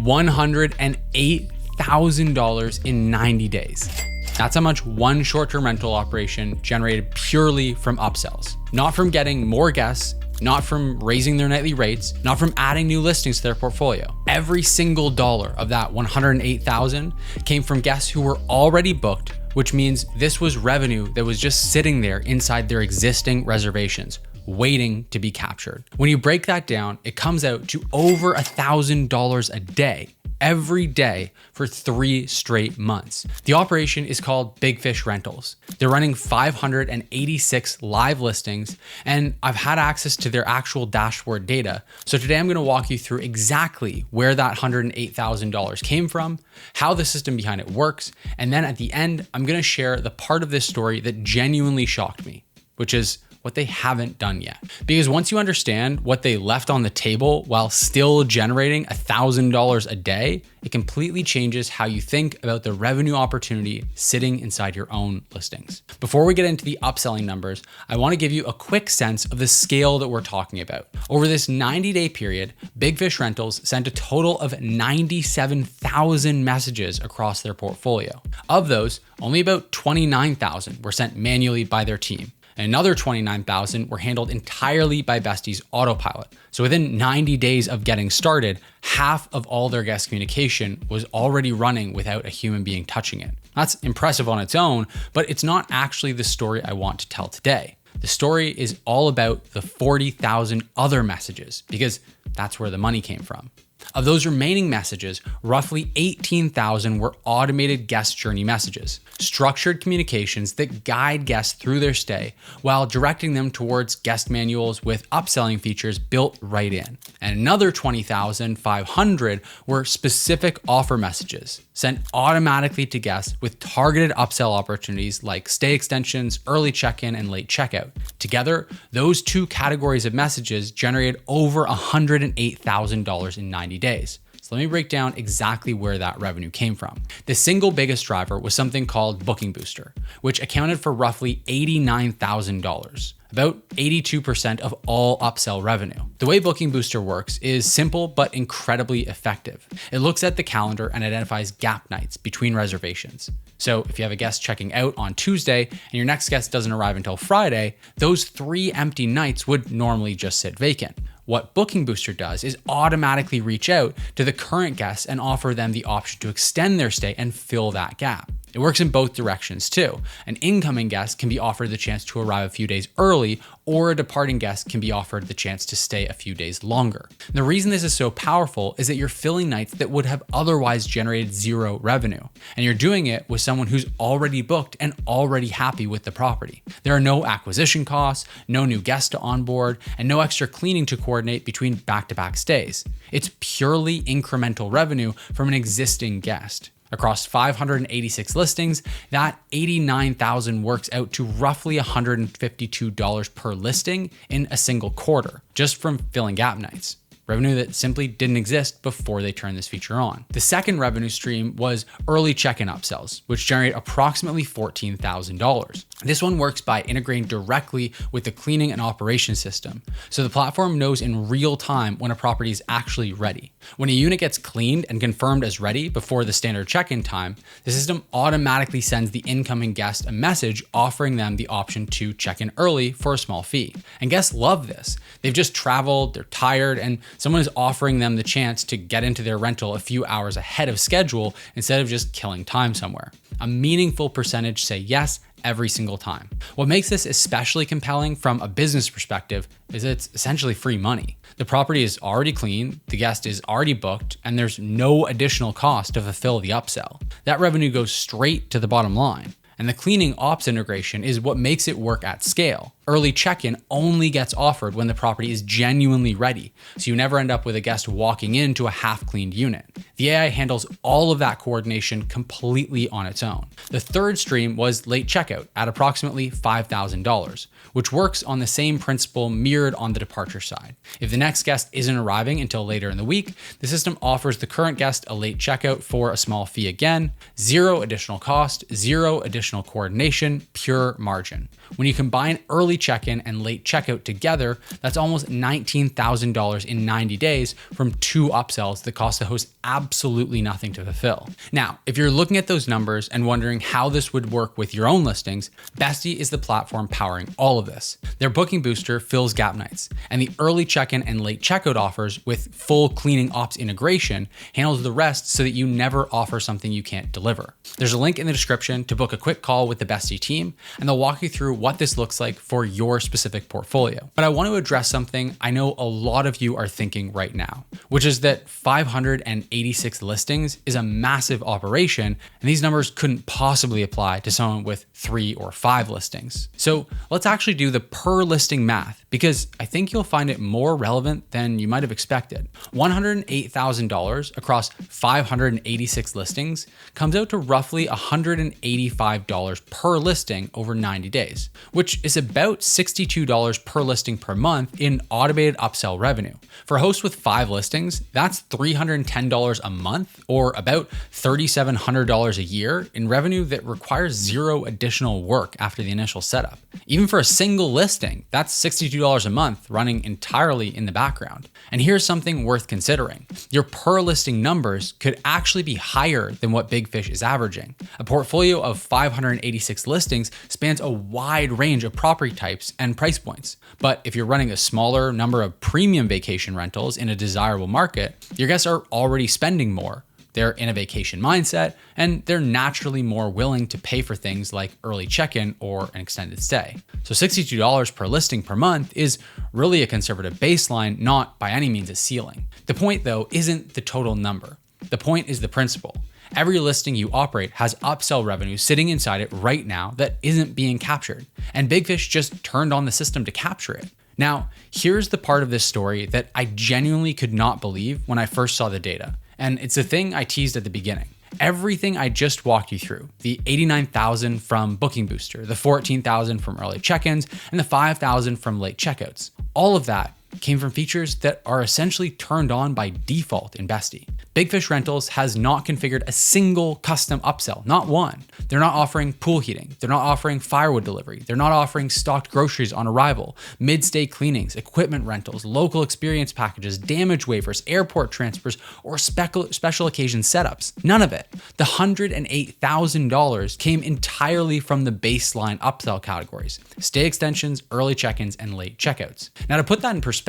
$108,000 in 90 days. That's how much one short-term rental operation generated purely from upsells. Not from getting more guests, not from raising their nightly rates, not from adding new listings to their portfolio. Every single dollar of that $108,000 came from guests who were already booked, which means this was revenue that was just sitting there inside their existing reservations, waiting to be captured. When you break that down, it comes out to over $1,000 a day, every day for 3 straight months. The operation is called Big Fish Rentals. They're running 586 live listings, and I've had access to their actual dashboard data. So today I'm gonna walk you through exactly where that $108,000 came from, how the system behind it works, and then at the end, I'm gonna share the part of this story that genuinely shocked me, which is what they haven't done yet. Because once you understand what they left on the table while still generating $1,000 a day, it completely changes how you think about the revenue opportunity sitting inside your own listings. Before we get into the upselling numbers, I want to give you a quick sense of the scale that we're talking about. Over this 90-day period, Big Fish Rentals sent a total of 97,000 messages across their portfolio. Of those, only about 29,000 were sent manually by their team. Another 29,000 were handled entirely by Besty's autopilot. So within 90 days of getting started, half of all their guest communication was already running without a human being touching it. That's impressive on its own, but it's not actually the story I want to tell today. The story is all about the 40,000 other messages, because that's where the money came from. Of those remaining messages, roughly 18,000 were automated guest journey messages, structured communications that guide guests through their stay while directing them towards guest manuals with upselling features built right in. And another 20,500 were specific offer messages sent automatically to guests with targeted upsell opportunities like stay extensions, early check-in, and late checkout. Together, those two categories of messages generated over $108,000 in 90 days. So let me break down exactly where that revenue came from. The single biggest driver was something called Booking Booster, which accounted for roughly $89,000, about 82% of all upsell revenue. The way Booking Booster works is simple but incredibly effective. It looks at the calendar and identifies gap nights between reservations. So if you have a guest checking out on Tuesday and your next guest doesn't arrive until Friday, those 3 empty nights would normally just sit vacant. What Booking Booster does is automatically reach out to the current guests and offer them the option to extend their stay and fill that gap. It works in both directions too. An incoming guest can be offered the chance to arrive a few days early, or a departing guest can be offered the chance to stay a few days longer. The reason this is so powerful is that you're filling nights that would have otherwise generated 0 revenue, and you're doing it with someone who's already booked and already happy with the property. There are no acquisition costs, no new guests to onboard, and no extra cleaning to coordinate between back-to-back stays. It's purely incremental revenue from an existing guest. Across 586 listings, that 89,000 works out to roughly $152 per listing in a single quarter, just from filling gap nights. Revenue that simply didn't exist before they turned this feature on. The second revenue stream was early check-in upsells, which generate approximately $14,000. This one works by integrating directly with the cleaning and operation system. So the platform knows in real time when a property is actually ready. When a unit gets cleaned and confirmed as ready before the standard check-in time, the system automatically sends the incoming guest a message offering them the option to check in early for a small fee. And guests love this. They've just traveled, they're tired, and someone is offering them the chance to get into their rental a few hours ahead of schedule instead of just killing time somewhere. A meaningful percentage say yes every single time. What makes this especially compelling from a business perspective is it's essentially free money. The property is already clean, the guest is already booked, and there's no additional cost to fulfill the upsell. That revenue goes straight to the bottom line. And the cleaning ops integration is what makes it work at scale. Early check-in only gets offered when the property is genuinely ready, so you never end up with a guest walking into a half-cleaned unit. The AI handles all of that coordination completely on its own. The third stream was late checkout at approximately $5,000, which works on the same principle mirrored on the departure side. If the next guest isn't arriving until later in the week, the system offers the current guest a late checkout for a small fee again, 0 additional cost, 0 additional coordination, pure margin. When you combine early early check-in and late checkout together, that's almost $19,000 in 90 days from 2 upsells that cost the host absolutely nothing to fulfill. Now, if you're looking at those numbers and wondering how this would work with your own listings, Besty is the platform powering all of this. Their booking booster fills gap nights, and the early check-in and late checkout offers with full cleaning ops integration handles the rest so that you never offer something you can't deliver. There's a link in the description to book a quick call with the Besty team, and they'll walk you through what this looks like for your specific portfolio. But I want to address something I know a lot of you are thinking right now, which is that 586 listings is a massive operation, and these numbers couldn't possibly apply to someone with 3 or 5 listings. So let's actually do the per listing math, because I think you'll find it more relevant than you might have expected. $108,000 across 586 listings comes out to roughly $185 per listing over 90 days, which is about $62 per listing per month in automated upsell revenue. For a host with 5 listings, that's $310 a month, or about $3,700 a year in revenue that requires zero additional work after the initial setup. Even for a single listing, that's $62 a month running entirely in the background. And here's something worth considering. Your per listing numbers could actually be higher than what Big Fish is averaging. A portfolio of 586 listings spans a wide range of property types and price points. But if you're running a smaller number of premium vacation rentals in a desirable market, your guests are already spending more. They're in a vacation mindset, and they're naturally more willing to pay for things like early check-in or an extended stay. So $62 per listing per month is really a conservative baseline, not by any means a ceiling. The point though isn't the total number. The point is the principle. Every listing you operate has upsell revenue sitting inside it right now that isn't being captured, and Big Fish just turned on the system to capture it. Now, here's the part of this story that I genuinely could not believe when I first saw the data. And it's the thing I teased at the beginning. Everything I just walked you through, the 89,000 from Booking Booster, the 14,000 from early check-ins, and the 5,000 from late checkouts, all of that came from features that are essentially turned on by default in Besty. Big Fish Rentals has not configured a single custom upsell, not one. They're not offering pool heating. They're not offering firewood delivery. They're not offering stocked groceries on arrival, mid-stay cleanings, equipment rentals, local experience packages, damage waivers, airport transfers, or special occasion setups. None of it. The $108,000 came entirely from the baseline upsell categories: stay extensions, early check-ins, and late checkouts. Now, to put that in perspective,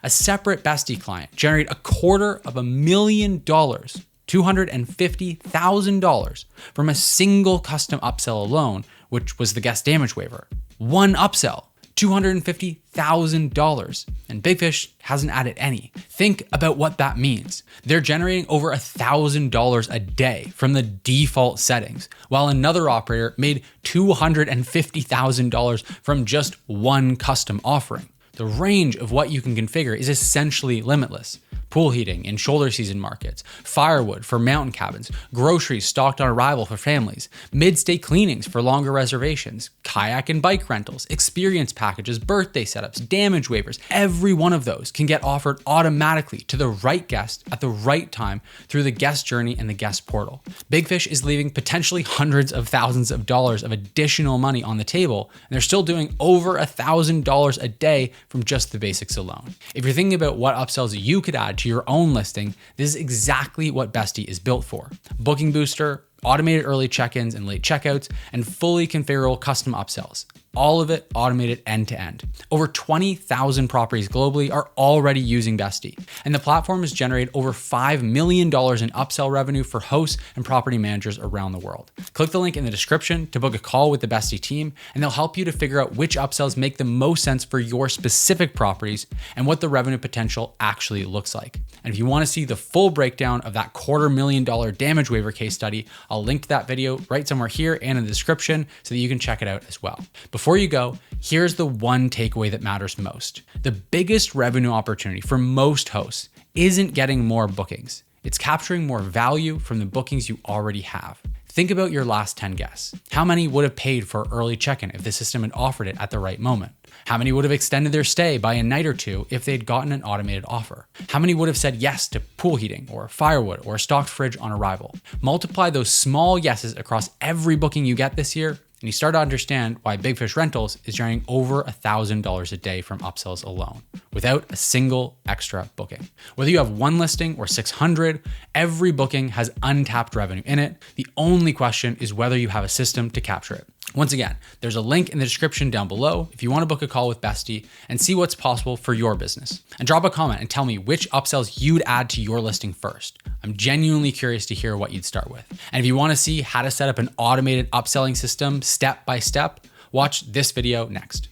a separate Besty client generated $250,000, $250,000 from a single custom upsell alone, which was the guest damage waiver. One upsell, $250,000, and Big Fish hasn't added any. Think about what that means. They're generating over $1,000 a day from the default settings, while another operator made $250,000 from just one custom offering. The range of what you can configure is essentially limitless. Pool heating in shoulder season markets, firewood for mountain cabins, groceries stocked on arrival for families, mid-stay cleanings for longer reservations, kayak and bike rentals, experience packages, birthday setups, damage waivers. Every one of those can get offered automatically to the right guest at the right time through the guest journey and the guest portal. Big Fish is leaving potentially hundreds of thousands of dollars of additional money on the table, and they're still doing over $1,000 a day from just the basics alone. If you're thinking about what upsells you could add to your own listing, this is exactly what Besty is built for. Booking Booster, automated early check-ins and late checkouts, and fully configurable custom upsells. All of it automated end to end. Over 20,000 properties globally are already using Besty, and the platform has generated over $5 million in upsell revenue for hosts and property managers around the world. Click the link in the description to book a call with the Besty team, and they'll help you to figure out which upsells make the most sense for your specific properties and what the revenue potential actually looks like. And if you want to see the full breakdown of that $250,000 damage waiver case study, I'll link to that video right somewhere here and in the description so that you can check it out as well. Before you go, here's the one takeaway that matters most. The biggest revenue opportunity for most hosts isn't getting more bookings. It's capturing more value from the bookings you already have. Think about your last 10 guests. How many would have paid for early check-in if the system had offered it at the right moment? How many would have extended their stay by a night or two if they'd gotten an automated offer? How many would have said yes to pool heating or firewood or a stocked fridge on arrival? Multiply those small yeses across every booking you get this year, and you start to understand why Big Fish Rentals is generating over $1,000 a day from upsells alone, without a single extra booking. Whether you have one listing or 600, every booking has untapped revenue in it. The only question is whether you have a system to capture it. Once again, there's a link in the description down below if you want to book a call with Besty and see what's possible for your business. And drop a comment and tell me which upsells you'd add to your listing first. I'm genuinely curious to hear what you'd start with. And if you want to see how to set up an automated upselling system step by step, watch this video next.